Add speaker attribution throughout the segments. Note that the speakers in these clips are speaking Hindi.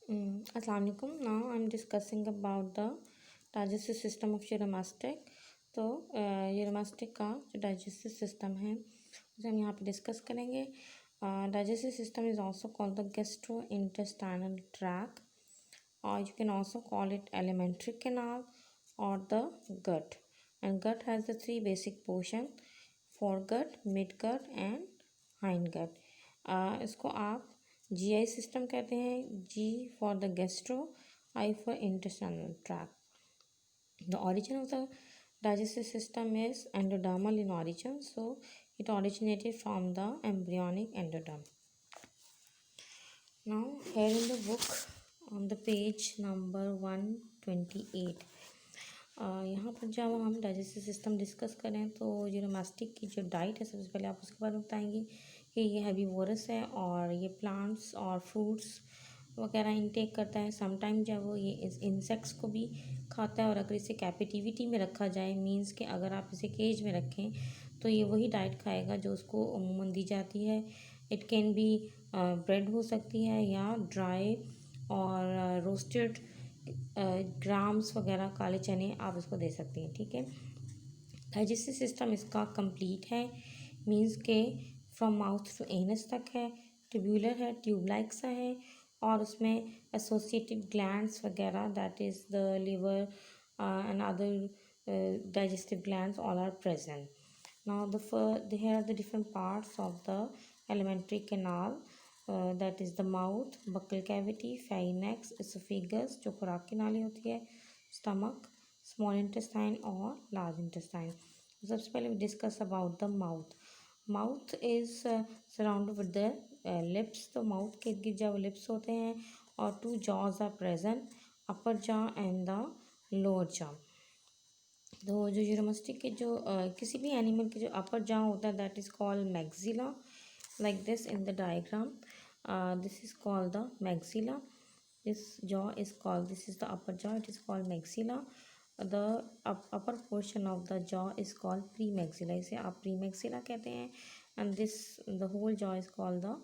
Speaker 1: Assalamu alaikum. Now I'm discussing about the digestive system of यूरोमास्टिक. तो यूरोमास्टिक का जो डाइजेस्टिव सिस्टम है उसे हम यहाँ पे डिस्कस करेंगे. Digestive system is also called the gastro intestinal tract, or you can also call it alimentary canal or the gut. And gut has the three basic portion: foregut, midgut and hindgut. इसको आप GI सिस्टम कहते हैं. G for the gastro, I for intestinal tract. The origin of the digestive system is endodermal in origin, so it originated from the embryonic endoderm. Now here in the book on the page number 128, यहाँ पर जब हम डाइजेस्टिव सिस्टम डिस्कस करें तो यूरोमास्टिक की जो डाइट है सबसे पहले आप उसके बारे में बताएंगे कि ये हेर्बीवोरस है और ये प्लांट्स और फ्रूट्स वगैरह इंटेक करता है. समटाइम जब वो ये इंसेक्ट्स को भी खाता है, और अगर इसे कैपिटिविटी में रखा जाए, मींस कि अगर आप इसे केज में रखें तो ये वही डाइट खाएगा जो उसको अमूमन दी जाती है. इट कैन बी ब्रेड हो सकती है या ड्राई और रोस्टेड ग्राम्स वगैरह, काले चने आप इसको दे सकती हैं. ठीक है. डाइजेस्टिव सिस्टम इसका कंप्लीट है, मींस के फ्रॉम माउथ टू एनस तक है, ट्यूबुलर है, ट्यूब लाइक सा है, और उसमें एसोसिएटेड ग्लैंड्स वगैरह that is the liver and other digestive glands all are present. Now here are the different parts of the alimentary canal, that is the mouth, buccal cavity, pharynx, esophagus जो खुराक की नाली होती है, stomach, small intestine और large intestine. सबसे पहले we discuss about the mouth. Mouth is surrounded with the lips. तो माउथ के इर्द गिर्द जब लिप्स होते हैं और two jaws are present, upper jaw and the lower jaw. तो जो यूरोमास्टिक के जो किसी भी एनिमल के जो अपर जॉ होता है that is called maxilla, like this in the diagram. This is called the maxilla. This jaw is called, this is the upper jaw, it is called maxilla. The upper portion of the jaw is called premaxilla. इसे आप प्री मैक्सिला कहते हैं. And this the whole jaw is called the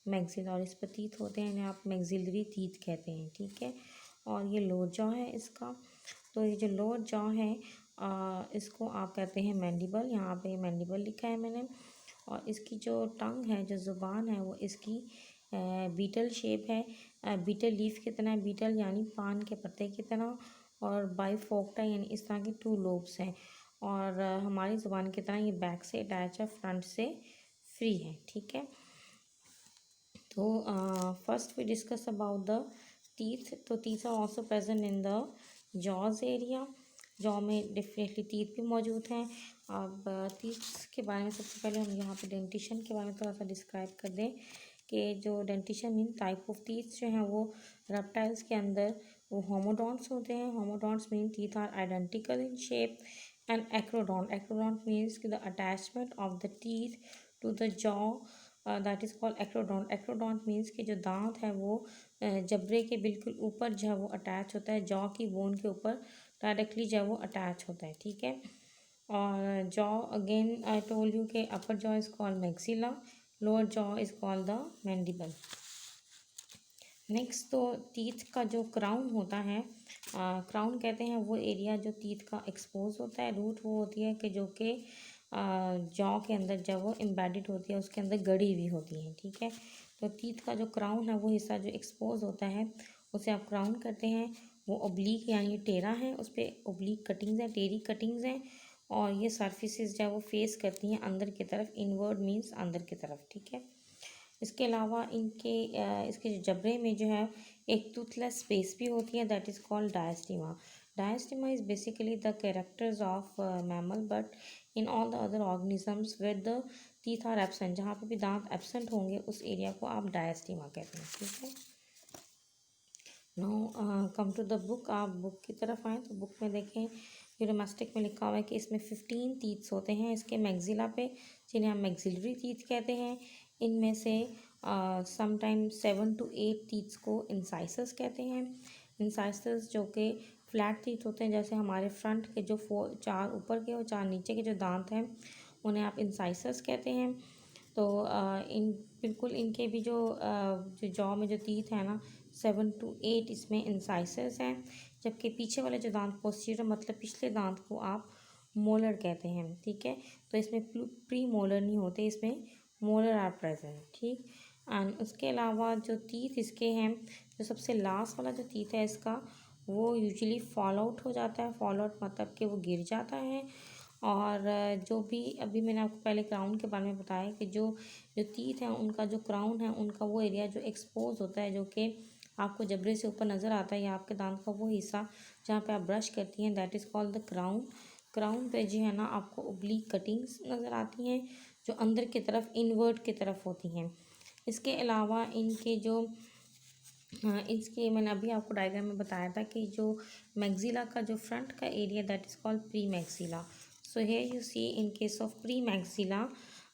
Speaker 1: maxilla. और इस पर टीथ होते हैं, इन्हें आप मैक्सिलरी टीथ कहते हैं. ठीक है. और ये लोअर जॉ है इसका. तो ये जो लोअर जॉ है इसको आप कहते हैं मैंडिबल. यहाँ पे मैंडिबल लिखा है मैंने. और इसकी जो टंग है, जो ज़ुबान है, वो इसकी बीटल शेप है, बीटल लीफ की तरह. बीटल यानी पान के पत्ते की तरह, और बाइफोक्टा यानी इस तरह के टू लोब्स हैं. और हमारी ज़ुबान की तरह ये बैक से अटैच है, फ्रंट से फ्री है. ठीक है. तो first we discuss about the teeth. तो teeth are also present in the jaws area. Jaw में डेफिनेटली टीथ भी मौजूद हैं. अब टीथ के बारे में सबसे पहले हम यहाँ पे डेंटिशन के बारे में थोड़ा सा डिस्क्राइब कर दें कि जो dentition mean type of teeth जो हैं वो रेप्टाइल्स के अंदर वो होमोडोंट्स होते हैं. Homodonts mean teeth are identical in shape. And acrodont, acrodont means the attachment of the teeth to the jaw, that is called acrodont. Acrodont means कि जो दांत है वो जबड़े के बिल्कुल ऊपर जो है वो अटैच होता है, जॉ की बोन के ऊपर डायरेक्टली जो है वो अटैच होता है. ठीक है. और jaw again I told you के upper jaw is called maxilla, lower jaw is called the mandible. Next, तो टीथ का जो क्राउन होता है, क्राउन कहते हैं वो एरिया जो टीथ का एक्सपोज होता है. रूट वो होती है कि जो कि जॉ के अंदर जब वो एम्बेडेड होती है, उसके अंदर गड़ी हुई होती है. ठीक है. तो टीथ का जो क्राउन है, वो हिस्सा जो एक्सपोज होता है उसे आप क्राउन करते हैं. वो ओब्लीक यानी टेढ़ा है, उस पर ओब्लीक कटिंग्स हैं, टेढ़ी कटिंग्स हैं, और ये सर्फिसेज जो है वो फेस करती हैं अंदर की तरफ. इनवर्ड मीन्स अंदर की तरफ. ठीक है. इसके अलावा इसके जो जबड़े में जो है एक टूथलेस स्पेस भी होती है, that is called diastema. Diastema is basically the characters of mammal, but in all the other organisms with the teeth are absent. जहाँ पे भी दांत एब्सेंट होंगे उस एरिया को आप डायस्टिमा कहते हैं. ठीक है. No come to the book. आप बुक की तरफ आएँ तो बुक में देखें यूरोमास्टिक में लिखा हुआ है कि इसमें 15 टीथ्स होते हैं इसके मैक्सिला पे, जिन्हें हम मैक्सिलरी टीथ कहते हैं. इनमें से समटाइम 7 to 8 टीथ्स को इंसाइसर्स कहते हैं. इंसाइसर्स जो कि फ्लैट टीथ होते हैं, जैसे हमारे फ्रंट के जो 4 ऊपर के और 4 नीचे के जो दांत हैं उन्हें आप इंसाइसर्स कहते हैं. तो इन बिल्कुल इनके भी जो जॉ में जो टीथ है ना 7 to 8 इसमें इंसाइसेस हैं, जबकि पीछे वाले जो दांत पोस्टीरियर मतलब पिछले दांत को आप मोलर कहते हैं। ठीक है, तो इसमें प्री मोलर नहीं होते, इसमें मोलर आर प्रेजेंट। ठीक, एंड उसके अलावा जो टीथ इसके हैं, जो सबसे लास्ट वाला जो टीथ है इसका, वो यूजुअली फॉल आउट हो जाता है। फॉल आउट मतलब कि वो गिर जाता है। और जो भी अभी मैंने आपको पहले क्राउन के बारे में बताया कि जो जो टीथ हैं उनका जो क्राउन है उनका वो एरिया जो एक्सपोज होता है, जो कि आपको जबड़े से ऊपर नज़र आता है, या आपके दांत का वो हिस्सा जहाँ पे आप ब्रश करती हैं, that is called the crown. Crown पे जो है ना आपको ओब्लीक कटिंग्स नज़र आती हैं, जो अंदर की तरफ इनवर्ट की तरफ होती हैं। इसके अलावा इनके जो इसके मैंने अभी आपको डायग्राम में बताया था कि जो मैक्सिला का जो फ्रंट का area that is called premaxilla. So here you see in case of premaxilla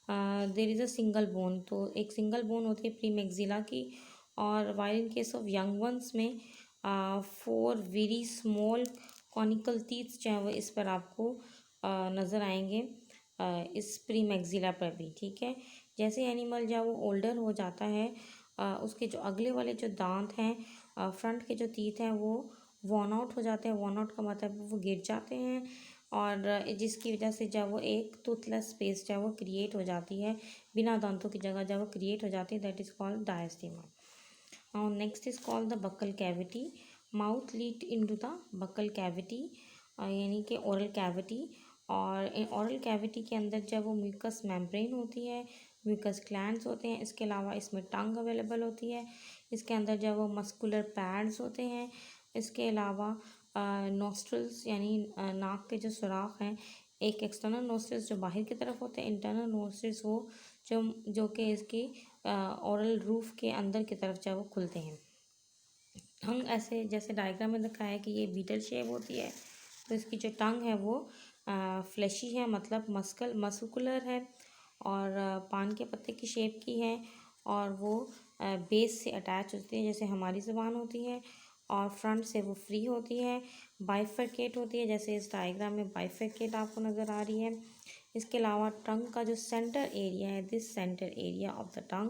Speaker 1: there is a single bone, तो एक सिंगल बोन होती है प्री मैक्सिला की। और while in case of young ones में 4 वेरी स्मॉल कॉनिकल टीथ जो है वो इस पर आपको नज़र आएंगे, इस प्री मैक्सिला पर भी। ठीक है, जैसे एनिमल जब वो ओल्डर हो जाता है उसके जो अगले वाले जो दांत हैं, फ्रंट के जो टीथ हैं वो वॉर्न आउट हो जाते हैं। वॉर्न आउट का मतलब वो गिर जाते हैं, और जिसकी वजह से जब वो एक टूथलेस स्पेस जब वो क्रिएट हो जाती है, बिना दांतों की जगह जब वो क्रिएट हो जाती है, that is called diastema. Now next is called the buccal cavity. Mouth lead into the buccal cavity, यानी कि oral cavity। और oral cavity के अंदर जब वो म्यूकस मेम्ब्रेन होती है, म्यूकस ग्लैंड्स होते हैं, इसके अलावा इसमें टंग अवेलेबल होती है। इसके अंदर जब वो मस्कुलर पैड्स होते हैं, इसके अलावा नोस्ट्रल्स यानी नाक के जो सुराख हैं, एक एक्सटर्नल नोस्ट्रल्स जो बाहर की तरफ होते हैं, इंटरनल नोस्ट्रल्स वो जो कि इसकी ओरल रूफ के अंदर की तरफ जब वो खुलते हैं। टंग ऐसे जैसे डायग्राम में दिखाया है कि ये बीटल शेप होती है, तो इसकी जो टंग है वो फ्लैशी है, मतलब मस्कुलर है, और पान के पत्ते की शेप की है, और वो बेस से अटैच होती है जैसे हमारी ज़बान होती है, और फ्रंट से वो फ्री होती है, बाइफरकेट होती है, जैसे इस डायग्राम में बाइफरकेट आपको नज़र आ रही है। इसके अलावा टंग का जो सेंटर एरिया है, this centre area of the टंग,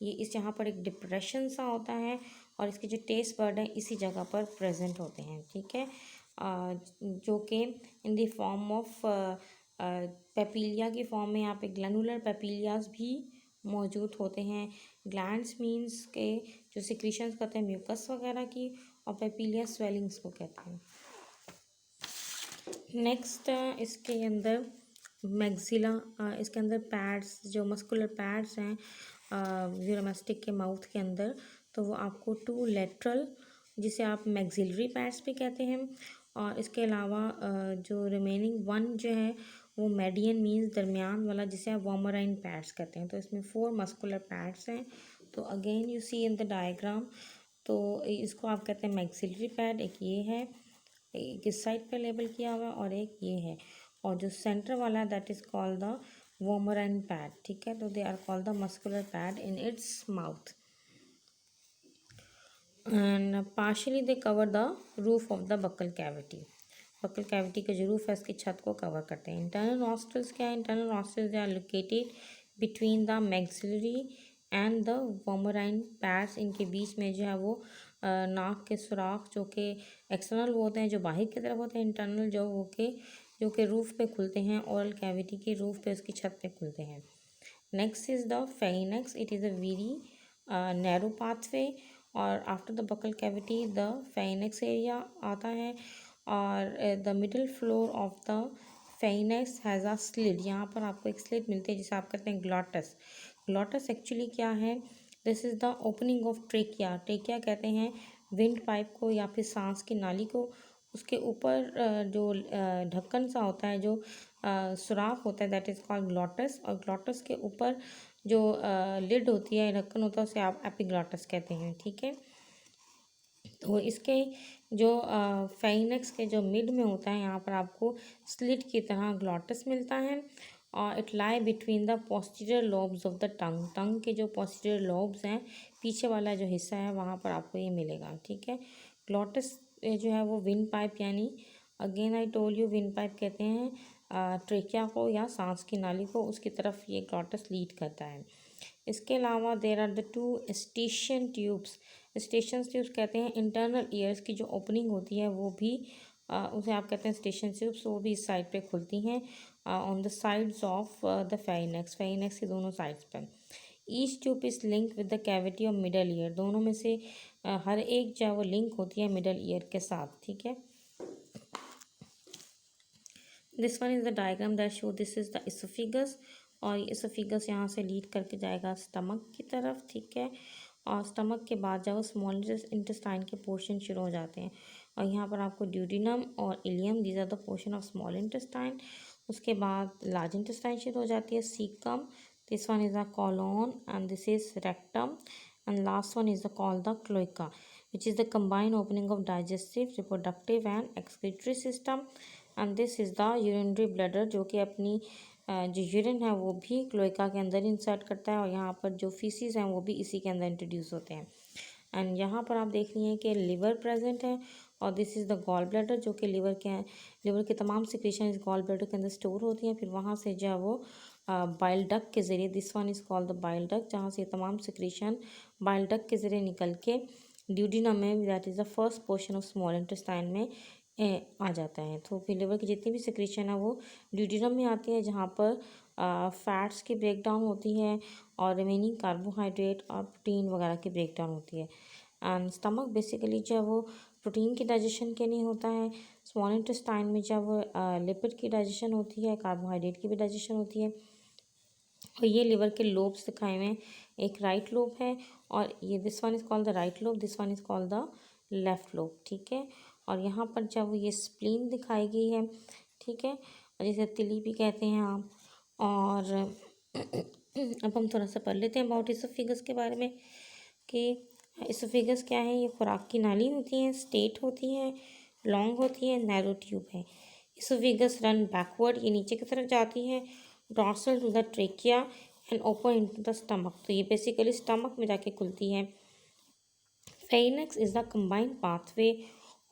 Speaker 1: ये इस यहाँ पर एक डिप्रेशन सा होता है, और इसके जो टेस्ट बर्ड हैं इसी जगह पर प्रेजेंट होते हैं। ठीक है, जो कि इन द फॉर्म ऑफ पेपिलिया की फॉर्म में यहाँ पे ग्लैनुलर पेपिलियाज भी मौजूद होते हैं। ग्लैंड्स मीन्स के जो सिक्रीशंस करते हैं म्यूकस वगैरह की, और पेपिलिया स्वेलिंग्स को कहते हैं। नेक्स्ट इसके अंदर मैक्सिला, इसके अंदर पैड्स जो मस्कुलर पैड्स हैं यूरोमेस्टिक के माउथ के अंदर, तो वो आपको 2 लेटरल, जिसे आप मैक्सिलरी पैड्स भी कहते हैं, और इसके अलावा जो रिमेनिंग 1 जो है वो मेडियन मीन्स दरमियान वाला, जिसे आप वॉमराइन पैड्स कहते हैं। तो इसमें 4 मस्कुलर पैड्स हैं। तो again you see in the diagram, तो इसको आप कहते हैं मैक्सिलरी पैड, एक ये है, एक इस साइड पे लेबल किया हुआ है, और एक ये है, और जो सेंटर वाला that is called the vomerine pad. ठीक है, तो they are called the muscular pad in its mouth, and partially they cover the roof of the buccal cavity. Buccal cavity का जो रूफ है उसकी छत को कवर करते हैं। इंटरनल नॉस्ट्रल्स क्या है? Internal nostrils they are located between the maxillary and the vomerine pads. इनके बीच में जो है वो नाक के सुराख जो कि एक्सटर्नल वो होते हैं, जो बाहर की तरफ होते हैं, इंटरनल जो कि रूफ पे खुलते हैं, ओरल कैविटी के रूफ पे उसकी छत पे खुलते हैं। Next is the pharynx. It is a very narrow pathway, और after the buccal cavity the pharynx area आता है, और the middle floor of the pharynx has a slit. यहाँ पर आपको एक स्लिट मिलती है जिसे आप कहते हैं ग्लॉटस। ग्लॉटस एक्चुअली क्या है? This is the opening of trachea. Trachea कहते हैं विंड पाइप को या फिर सांस की नाली को। उसके ऊपर जो ढक्कन सा होता है, जो सुराख होता है, दैट इज़ कॉल्ड ग्लॉटस। और ग्लॉटस के ऊपर जो लिड होती है, ढक्कन होता है, उसे आप एपिग्लॉटस कहते हैं। ठीक है, तो इसके जो फेरिनेक्स के जो मिड में होता है, यहाँ पर आपको स्लिट की तरह ग्लॉटस मिलता है, और it lie between the posterior lobes of the tongue. Tongue के जो पोस्टीरियर लोब्स हैं, पीछे वाला जो हिस्सा है, वहाँ पर आपको ये मिलेगा। ठीक है, ग्लॉटस जो है वो विंड पाइप, यानी again I told you wind pipe कहते हैं ट्रेकिया को या सांस की नाली को उसकी तरफ ये ग्लॉटस लीड करता है। इसके अलावा there are the two station tubes. Station tubes कहते हैं इंटरनल ईयर्स की जो ओपनिंग होती है वो भी उसे आप कहते हैं स्टेशन ट्यूब्स, वो भी इस साइड पे खुलती हैं on the sides of the pharynx के दोनों साइड्स पर। Each tube is link with the cavity of middle ear. दोनों में से हर एक जो है वो लिंक होती है मिडल ईयर के साथ, ठीक है। This one is the diagram that show this is the oesophagus, और इसोफिगस यहाँ से लीड करके जाएगा स्टमक की तरफ, ठीक है। और स्टमक के बाद जब स्मॉल इंटेस्टाइन के पोर्शन शुरू हो जाते हैं, और यहाँ पर आपको ड्यूडिनम और ileum, these are the portion of small intestine. उसके बाद लार्ज इंटेस्टाइन शुरू हो जाती है, caecum. This one is the colon and this is rectum, and last one is the called the cloaca, which is the combined opening of digestive, reproductive and excretory system, and this is the urinary bladder, जो कि अपनी जो यूरिन है वो भी क्लोइका के अंदर इंसर्ट करता है, और यहाँ पर जो फीसिस हैं वो भी इसी के अंदर इंट्रोड्यूस होते हैं। एंड यहाँ पर आप देख रही हैं कि लिवर प्रेजेंट है, और this is the gall bladder, जो कि लिवर के तमाम सिक्रेशन इस गॉल ब्लैडर के अंदर स्टोर होती हैं। फिर वहाँ से जो है वो बाइल डक्ट के ज़रिए, this one is called the bile duct, जहाँ से तमाम सिक्रेशन बाइल डक्ट के ज़रिए निकल के ड्यूडिनम में, that is the first portion of small intestine में आ जाता है। तो फिर लिवर की जितनी भी सिक्रेशन है वो ड्यूडिनम में आती है, जहाँ पर फैट्स की ब्रेकडाउन होती है और रिमेनिंग कार्बोहाइड्रेट और प्रोटीन वगैरह की ब्रेकडाउन होती है। एंड स्टमक बेसिकली जो है वो प्रोटीन की डाइजेशन के लिए होता है। स्मॉल इंटेस्टाइन में जब लिपिड की डाइजेशन होती है, कार्बोहाइड्रेट की भी डाइजेशन होती है। और ये लिवर के लोब्स दिखाए हुए हैं, एक राइट लोब है, और ये this one is called the right lobe, this one is called the left lobe, ठीक है। और यहाँ पर जब ये स्प्लीन दिखाई गई है, ठीक है, और जिसे तिली भी कहते हैं आप। और अब हम थोड़ा सा पढ़ लेते हैं अबाउट इसोफिगस के बारे में कि इसोफिगस क्या है। ये खुराक की नाली होती है, स्टेट होती है, लॉन्ग होती है, नैरो ट्यूब है। इसोफिगस रन बैकवर्ड, ये नीचे की तरफ जाती है, dorsal to the trachea and open into the stomach, तो ये बेसिकली स्टमक में जाके खुलती है। Pharynx is the combined pathway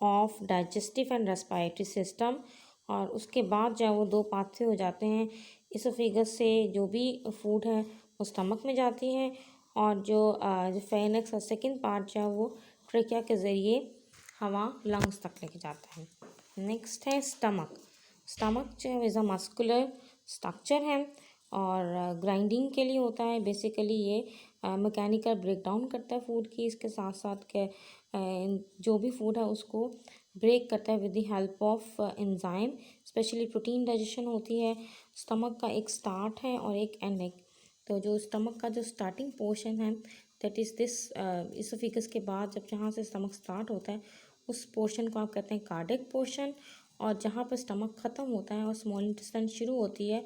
Speaker 1: of digestive and respiratory system, और उसके बाद जो वो दो पाथवे हो जाते हैं इसोफिगस से, जो भी फूड है वो स्टमक में जाती है, और जो फेरिनेक्स का सेकेंड पार्ट जो है वो ट्रेकिया के ज़रिए हवा लंग्स तक लेके जाता है। नेक्स्ट है स्टमक। स्टमक जो है इज़ अ मस्कुलर स्ट्रक्चर है, और ग्राइंडिंग के लिए होता है। बेसिकली ये मैकेनिकल ब्रेकडाउन करता है फूड की, इसके साथ साथ के जो भी फूड है उसको ब्रेक करता है with the help of enzyme, specially protein digestion होती है। स्टमक का एक स्टार्ट है और एक एंड है। तो जो स्टमक का जो स्टार्टिंग पोर्शन है दैट इज़ दिस इसोफिगस के बाद जब जहाँ से स्टमक स्टार्ट होता है उस पोर्शन को आप कहते हैं कार्डिक पोर्शन, और जहाँ पर स्टमक ख़त्म होता है और स्मॉल इंटेस्टाइन शुरू होती है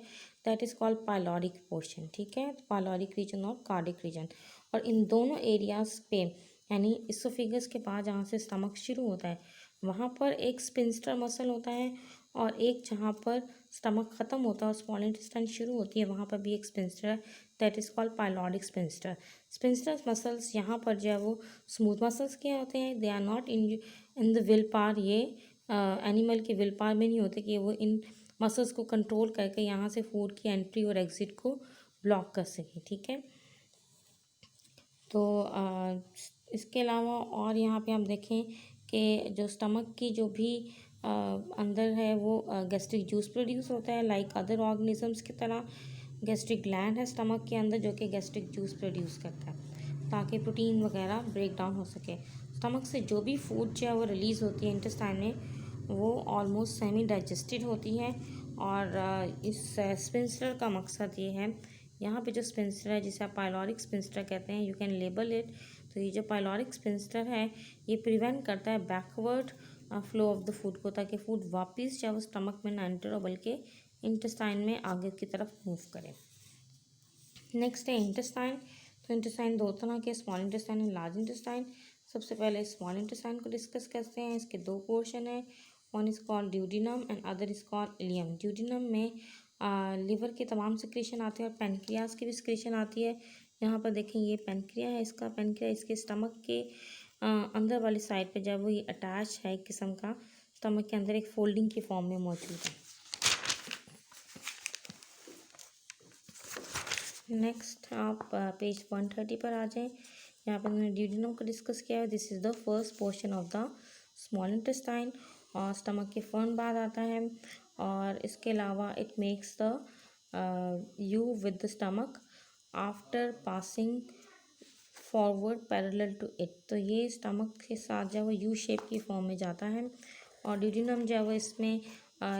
Speaker 1: that is called pyloric portion, ठीक है, पाइलोरिक रीजन और कार्डिक रीजन। और इन दोनों एरियाज पे, यानी इसोफिगस के बाद जहाँ से स्टमक शुरू होता है वहाँ पर एक स्पिंस्टर मसल होता है, और एक जहाँ पर स्टमक ख़त्म होता है और स्मॉल इंटेस्टाइन शुरू होती है वहाँ पर भी एक स्पिंस्टर है, that is called pyloric sphincter. Sphincter muscles यहाँ पर जो है वो स्मूथ मसल्स क्या होते हैं, they are not in the will power, ये एनिमल के विल पावर में नहीं होते कि वो इन मसल्स को कंट्रोल करके यहाँ से फूड की एंट्री और एग्जिट को ब्लॉक कर सके, ठीक है। तो इसके अलावा और यहाँ पे आप देखें कि जो स्टमक की जो भी अंदर है वो गैस्ट्रिक जूस प्रोड्यूस होता है, लाइक अदर ऑर्गेनिजम्स की तरह। गैस्ट्रिक ग्लैंड है स्टमक के अंदर जो कि गैस्ट्रिक जूस प्रोड्यूस करता है ताकि प्रोटीन वगैरह ब्रेक डाउन हो सके। स्टमक से जो भी फूड जो है वो रिलीज़ होती है इंटेस्टाइन में वो ऑलमोस्ट सेमी डाइजेस्टेड होती है, और इस स्पिंस्टर का मकसद ये है, यहाँ पे जो स्पिंस्टर है जिसे आप पाइलोरिक स्पिंस्टर कहते हैं, यू कैन लेबल इट। तो ये जो पाइलोरिक स्पिंस्टर है ये प्रिवेंट करता है backward flow of the food को, ताकि फूड वापस चाहे वो स्टमक में ना एंटर हो बल्कि इंटेस्टाइन में आगे की तरफ मूव करे। नेक्स्ट है इंटेस्टाइन। तो इंटेस्टाइन दो तरह के, small intestine and large intestine. सबसे पहले स्मॉल इंटेस्टाइन को डिस्कस करते हैं। इसके दो पोर्शन है, one is called duodenum and other is called ileum. Duodenum में लिवर के तमाम सिक्रेशन आते हैं और पेनक्रियाज की भी सिक्रेशन आती है। यहाँ पर देखें ये पेनक्रिया है, इसका पेनक्रिया इसके स्टमक के अंदर वाली साइड पे जब वो ये अटैच है एक किस्म का, स्टमक के अंदर एक फोल्डिंग की फॉर्म में मौजूद है। नेक्स्ट आप पेज 130 पर आ जाएं। यहाँ पर हमने ड्यूडेनम को डिस्कस किया है। This is the first portion of the small intestine, और स्टमक के फर्स्ट बाद आता है, और इसके अलावा it makes the you with the stomach after passing forward parallel to it. तो ये स्टमक के साथ जो है वो यू शेप की फॉर्म में जाता है, और ड्यूडेनम जो है वो इसमें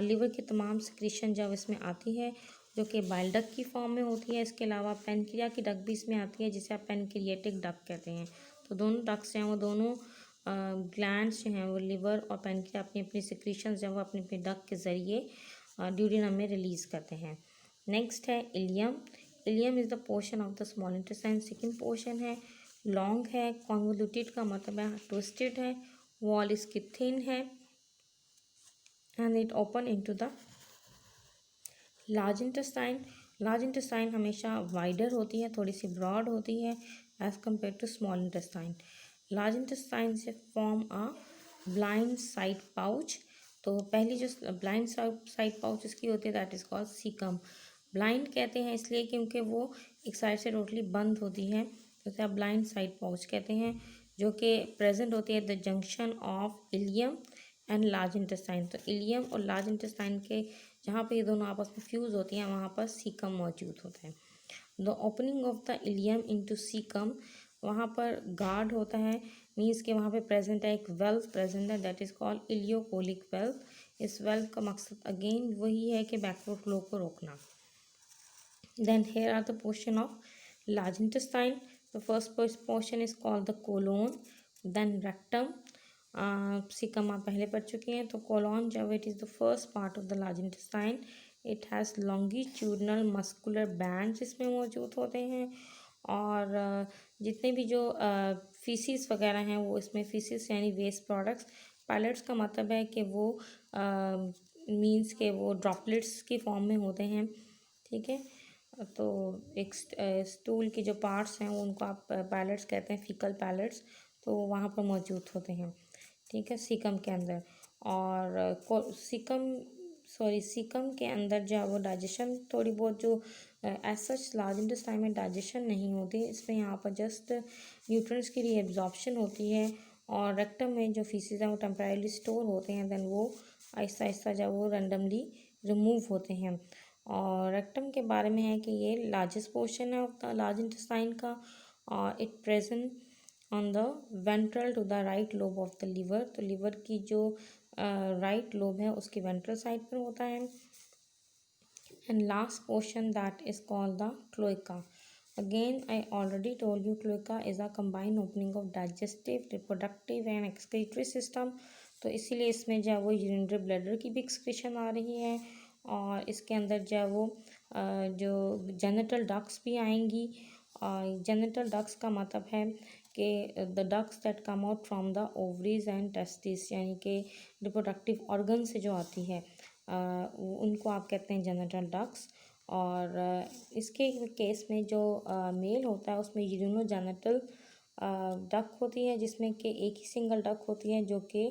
Speaker 1: लिवर की तमाम सिक्रीशन जो है इसमें आती है, जो कि बाइल डक्ट की फॉर्म में होती है। इसके अलावा पेनक्रिया की डक्ट भी इसमें आती है, जिसे आप पेनक्रिएटिक डक्ट कहते हैं। तो दोनों डक्ट्स हैं वो दोनों ग्लैंड्स जो हैं वो लिवर और पेनक्रिया अपनी अपनी सिक्रीशन जो है वो अपने अपने डक्ट के ज़रिए ड्यूडेनम में रिलीज़ करते हैं। नेक्स्ट है ileum. Ileum is the portion of the small intestine, second portion है। लॉन्ग है, कॉन्वोल्यूटेड का मतलब है ट्विस्टेड है, वॉल इसकी थिन है, and it open into the large intestine. Large intestine हमेशा वाइडर होती है, थोड़ी सी ब्रॉड होती है as compare to small intestine. Large intestine से form a blind side pouch. तो पहली जो ब्लाइंड साइड पाउच इसकी होती है that is called caecum. Blind कहते हैं इसलिए क्योंकि वो एक साइड से टोटली बंद होती है, जैसे आप ब्लाइंड साइड पाउच कहते हैं, जो कि प्रेजेंट होती है the junction of ileum and large intestine. तो इलियम और लार्ज इंटेस्टाइन के जहाँ पे ये दोनों आपस में फ्यूज़ होती हैं वहाँ पर सीकम मौजूद होता है। The opening of the ilium into caecum, वहाँ पर गार्ड होता है, मीन्स के वहाँ पे प्रेजेंट है एक वेल्व प्रेजेंट है that is called ileocolic valve. इस वेल्व का मकसद अगेन वही है कि बैकवर्ड फ्लो को रोकना। Then here are the portion of large intestine. The first portion is called the colon, then rectum. Caecum आप पहले पढ़ चुके हैं। तो colon जब it is the first part of the large intestine, it has longitudinal muscular bands इसमें मौजूद होते हैं, और जितने भी जो फीसिस वगैरह हैं वो इसमें फीसिस यानी वेस्ट प्रोडक्ट्स, पैलेट्स का मतलब है कि वो मीन्स के वो ड्रॉपलेट्स की फॉर्म में होते हैं, ठीक है। तो एक स्टूल के जो पार्ट्स हैं वो उनको आप पैलेट्स कहते हैं, फीकल पैलेट्स, तो वहाँ पर मौजूद होते हैं, ठीक है, सीकम के अंदर। और सीकम के अंदर जो है वो डाइजेशन थोड़ी बहुत जो एज सच लार्ज इंटेस्टाइन में डाइजेशन नहीं होती, इसमें यहाँ पर जस्ट न्यूट्रिएंट्स की रीएब्जॉर्प्शन होती है, और रेक्टम में जो फीसिस हैं वो टेम्परेली स्टोर होते हैं, देन वो आहिस्ता आहिस्ता जब वो रैंडमली रिमूव होते हैं। और रेक्टम के बारे में है कि ये लार्जेस्ट पोर्शन है ऑफ द लार्ज इंटेस्टाइन का, और it present on the ventral to the right lobe of the liver. तो लिवर की जो राइट लोब है उसकी वेंट्रल साइड पर होता है। And last portion that is called the cloaca. Again I already told you cloaca is a combined opening of digestive, reproductive and excretory system. तो इसीलिए इसमें जो है वो यूरिनरी ब्लैडर की भी एक्सक्रीशन आ रही है, और इसके अंदर जो है वो जो जेनिटल डक्ट्स भी आएंगी। जेनिटल डक्ट्स का मतलब है कि the ducts that come out from the ovaries and testis, यानी कि रिप्रोडक्टिव ऑर्गन से जो आती है उनको आप कहते हैं जेनिटल डक्ट्स। और इसके केस में जो मेल होता है उसमें यूरिनोजेनिटल डक होती है, जिसमें कि एक ही सिंगल डक होती है जो कि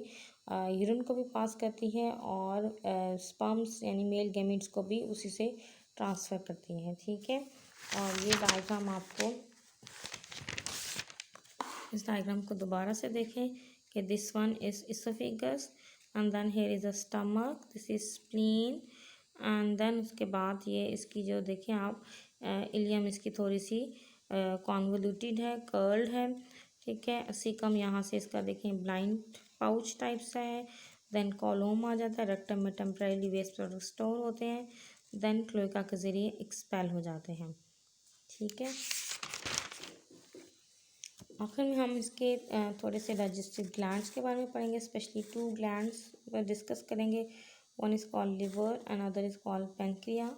Speaker 1: यूरिन को भी पास करती है, और स्पर्म्स यानी मेल गैमीट्स को भी उसी से ट्रांसफ़र करती हैं, ठीक है। और ये डायग्राम आपको, इस डायग्राम को दोबारा से देखें कि this one is oesophagus, and then here is a stomach, this is spleen, and then उसके बाद ये इसकी जो देखें आप इलियम इसकी थोड़ी सी कॉन्वोल्यूटेड है, कर्ल्ड है, ठीक है। सीकम यहाँ से इसका देखें ब्लाइंड पाउच टाइप सा है। देन कॉलोम आ जाता है, रेक्टम में टेम्परेरी वेस्ट प्रोडक्ट स्टोर होते हैं, देन क्लोएका के ज़रिए एक्सपेल हो जाते हैं, ठीक है। आखिर में हम इसके थोड़े से डाइजेस्टिव ग्लैंड्स के बारे में पढ़ेंगे, स्पेशली 2 ग्लैंड्स डिस्कस करेंगे। One is called liver and other is called pancreas.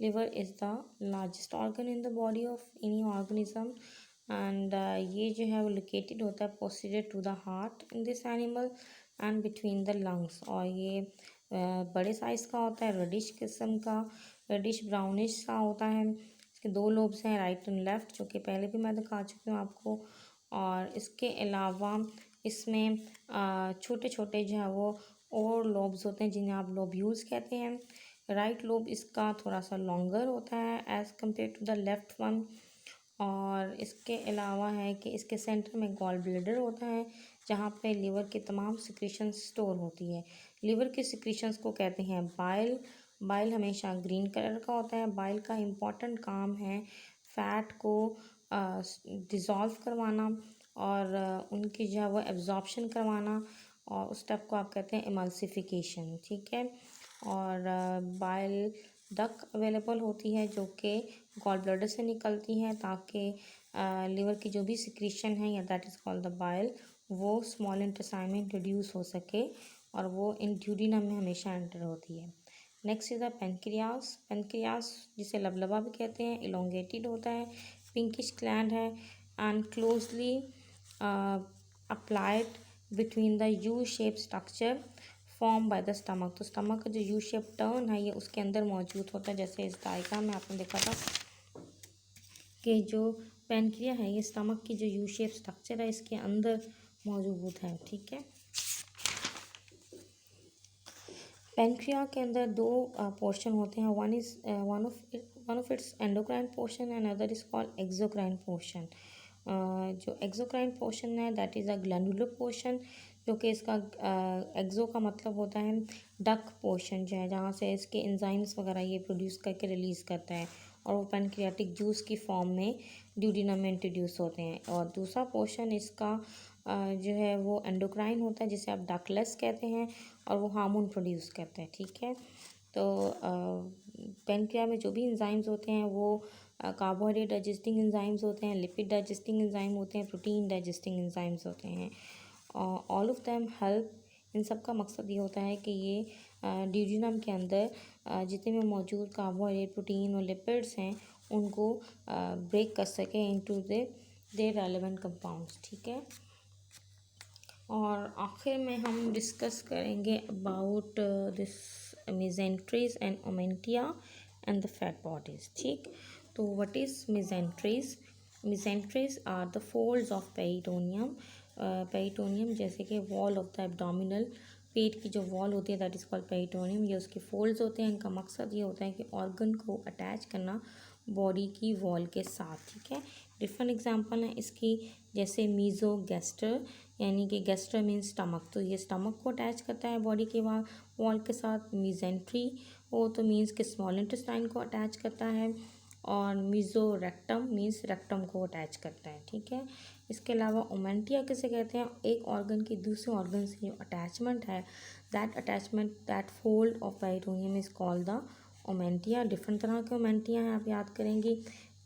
Speaker 1: Liver is the largest organ in the body of any organism, and ये जो है वो लोकेटेड होता है posterior to the heart in this animal and between the lungs. और ये बड़े साइज़ का होता है, रेडिश किस्म का, रेडिश ब्राउनिश सा होता है। इसके 2 लोब्स हैं, राइट एंड लेफ्ट, जो कि पहले भी मैं दिखा चुकी हूँ आपको। और इसके अलावा इसमें छोटे छोटे जो है वो और लोब्स होते हैं जिन्हें आप लोब्यूल्स कहते हैं। राइट लोब इसका थोड़ा सा लॉन्गर होता है as compare to the left one. और इसके अलावा है कि इसके सेंटर में गॉल ब्लैडर होता है जहाँ पे लीवर की तमाम सिक्रीशन स्टोर होती है। लीवर की सिक्रीशंस को कहते हैं बाइल। बाइल हमेशा ग्रीन कलर का होता है। बाइल का इम्पॉर्टेंट काम है फैट को डिज़ोल्व करवाना और उनकी जो है वो एब्जॉर्प्शन करवाना, और उस स्टेप को आप कहते हैं इमल्सिफिकेशन। ठीक है। और बाइल डक अवेलेबल होती है जो कि गॉल ब्लैडर से निकलती हैं ताकि लीवर की जो भी सिक्रीशन है या that is called the bile वो स्मॉल इंटेस्टाइन में इंट्रोड्यूस हो सके, और वो इन ड्यूडिनम में हमेशा एंटर होती है। Next is the pancreas. Pancreas जिसे लबलबा भी कहते हैं, इलोंगेटेड होता है, पिंकिश ग्लैंड है and closely applied between the U shape structure form by the stomach. तो स्टमक का जो यू शेप टर्न है ये उसके अंदर मौजूद होता है। जैसे इस डायग्राम में आपने देखा था कि जो पेनक्रिया है ये स्टमक की जो यू शेप स्ट्रक्चर है इसके अंदर मौजूद है। ठीक है। पेनक्रिया के अंदर दो पोर्शन होते हैं। One of its endocrine portion and other is called exocrine portion. जो एक्सोक्राइन पोर्शन है that is a glandular portion, जो कि इसका एक्सो का मतलब होता है डक पोर्शन जो है, जहाँ से इसके एंजाइम्स वगैरह ये प्रोड्यूस करके रिलीज़ करता है और वो पैनक्रियाटिक जूस की फॉर्म में ड्यूडिनम में इंट्रोड्यूस होते हैं। और दूसरा पोर्शन इसका जो है वो एंडोक्राइन होता है जिसे आप डकलेस कहते हैं, और वो हार्मोन प्रोड्यूस करता है। ठीक है। तो पैनक्रिया में जो भी एंजाइम्स होते हैं वो कार्बोहाइड्रेट डाइजेस्टिंग एंजाइम्स होते हैं, लिपिड डाइजेस्टिंग एंजाइम होते हैं, प्रोटीन डाइजेस्टिंग एंजाइम्स होते हैं। All of them help. इन सब का मकसद ये होता है कि ये ड्यूडिनम के अंदर जितने भी मौजूद कार्बोहाइड्रेट, प्रोटीन और लिपिड्स हैं उनको ब्रेक कर सके इनटू दे रेलेवेंट कंपाउंड्स। ठीक है। और आखिर में हम डिस्कस करेंगे about this mesenteries and omentia and the fat bodies. ठीक। तो what is mesenteries? Mesenteries are the folds of peritoneum. Peritoneum जैसे कि वॉल ऑफ द एब्डोमिनल, पेट की जो वॉल होती है दैट इज़ कॉल्ड पेरिटोनियम, ये उसके फोल्ड्स होते हैं। इनका मकसद ये होता है कि ऑर्गन को अटैच करना बॉडी की वॉल के साथ। ठीक है। डिफरेंट एग्जांपल हैं इसकी, जैसे मीज़ो गैस्टर, यानी कि गैस्टर मीन्स स्टमक, तो ये स्टमक को अटैच करता है बॉडी के वॉल के साथ। मीजेंट्री हो तो मीन्स कि स्मॉल इंटेस्टाइन को अटैच करता है, और मीज़ो रेक्टम मीन्स रेक्टम को अटैच करता है। ठीक है। इसके अलावा ओमेंटिया किसे कहते हैं? एक ऑर्गन की दूसरे ऑर्गन से जो अटैचमेंट है, that fold of peritoneum is called the omentia. Different तरह के ओमेंटिया हैं, आप याद करेंगे।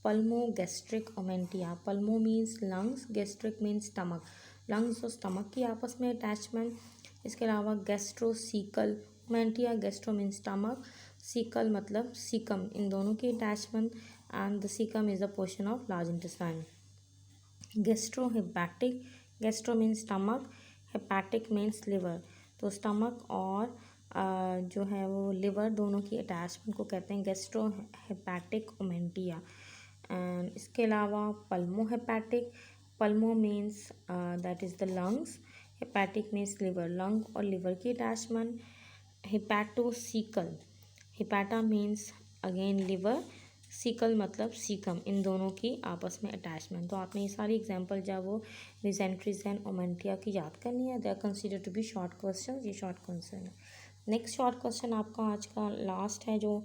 Speaker 1: Pulmo gastric omentia, pulmo means lungs, gastric means stomach, lungs और स्टमक की आपस में अटैचमेंट। इसके अलावा gastrocaecal omentia, gastro means stomach, caecal मतलब सीकम, इन दोनों की attachment, and the caecum is the portion of large intestine. Gastrohepatic, gastro means stomach, hepatic means liver, तो स्टमक और जो है वो लिवर दोनों की अटैचमेंट को कहते हैं गैस्ट्रोहेपेटिक ओमेंटिया। एंड इसके अलावा pulmohepatic, pulmo means that is the lungs, hepatic means liver, lung और लिवर की attachment. Hepatocaecal, hepata means again liver, caecal मतलब सीकम, इन दोनों की आपस में अटैचमेंट। तो आपने ये सारी एग्जांपल जब वो मेसेंट्रीज एंड ओमेंटिया की याद करनी है। They are consider to be short question, ये शॉर्ट क्वेश्चन है। नेक्स्ट शॉर्ट क्वेश्चन आपका आज का लास्ट है जो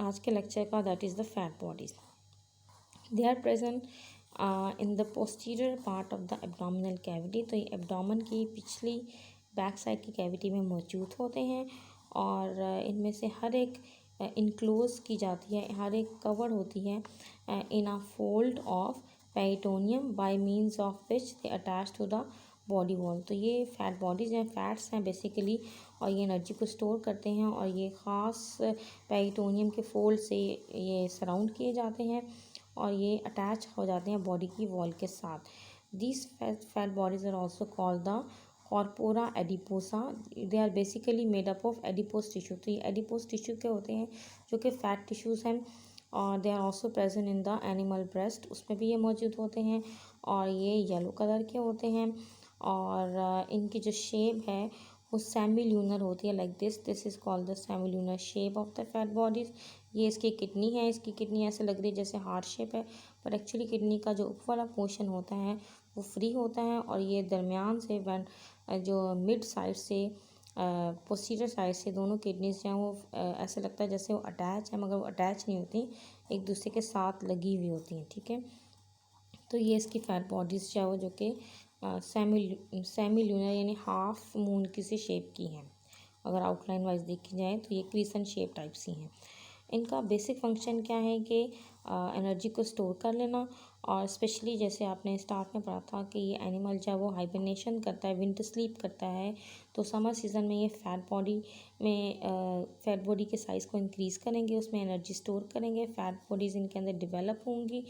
Speaker 1: आज के लेक्चर का, that is the fat bodies. They are present in the posterior part of the abdominal cavity, तो ये एब्डोमेन की पिछली बैक साइड की कैविटी में मौजूद होते हैं, और इनमें से हर एक इनक्लोज की जाती है, हर एक कवर होती है in a fold of peritoneum by means of which they attach to the body wall. तो ये फैट बॉडीज हैं, फैट्स हैं बेसिकली, और ये एनर्जी को स्टोर करते हैं, और ये ख़ास पेरिटोनियम के फोल्ड से ये सराउंड किए जाते हैं, और ये अटैच हो जाते हैं बॉडी की वॉल के साथ। These fat bodies are also called the corpora adiposa. They are basically made up of adipose tissue, तो ये एडिपोस टिश्यू के होते हैं जो कि फैट टिश्यूज़ हैं, और they are also present in the animal breast, उसमें भी ये मौजूद होते हैं, और ये येलो कलर के होते हैं, और इनकी जो शेप है वो सेमी ल्यूनर होती है like this is called the semi lunar shape of the fat bodies. ये इसकी किडनी है, इसकी किडनी ऐसे लग रही है जैसे हार्ट शेप है, पर एक्चुअली किडनी का जो ऊपर वाला पोर्शन होता है वो फ्री होता है, और ये दरमियान से जो मिड साइड से पोस्टीरियर साइड से दोनों किडनीज जो हैं वो ऐसे लगता है जैसे वो अटैच है, मगर वो अटैच नहीं होती, एक दूसरे के साथ लगी हुई होती हैं। ठीक है, तो ये इसकी फैट बॉडीज़ जो है वो जो कि सेमी ल्यूनर यानी हाफ मून की सी शेप की हैं। अगर आउटलाइन वाइज देखी जाए तो ये क्रीसेंट शेप टाइप सी हैं। इनका बेसिक फंक्शन क्या है कि एनर्जी को स्टोर कर लेना, और स्पेशली जैसे आपने स्टार्ट में पढ़ा था कि ये एनिमल जब वो हाइबरनेशन करता है, विंटर स्लीप करता है, तो समर सीज़न में ये फैट बॉडी के साइज़ को इंक्रीज़ करेंगे, उसमें एनर्जी स्टोर करेंगे, फैट बॉडीज़ इनके अंदर डेवलप होंगी,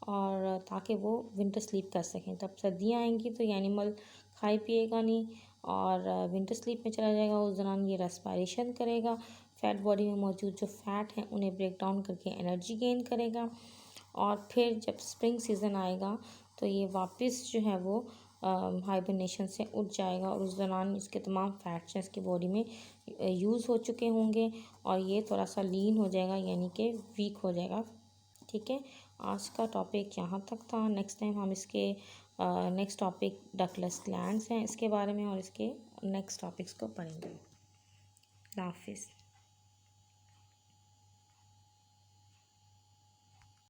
Speaker 1: और ताकि वो विंटर स्लीप कर सकें। तब सर्दियाँ आएंगी तो ये एनिमल खाए पिएगा नहीं और विंटर स्लीप में चला जाएगा। उस दौरान ये रेस्पायरेशन करेगा, फैट बॉडी में मौजूद जो फैट हैं उन्हें ब्रेक डाउन करके एनर्जी गेन करेगा, और फिर जब स्प्रिंग सीज़न आएगा तो ये वापस जो है वो हाइबरनेशन से उठ जाएगा, और उस दौरान इसके तमाम फैट्स इसकी बॉडी में यूज़ हो चुके होंगे, और ये थोड़ा सा लीन हो जाएगा यानी कि वीक हो जाएगा। ठीक है, आज का टॉपिक यहाँ तक था। नेक्स्ट टाइम हम इसके नेक्स्ट टॉपिक डकलेस ग्लैंड्स हैं इसके बारे में, और इसके नेक्स्ट टॉपिक्स को पढ़ेंगे। अल्लाह हाफिज़।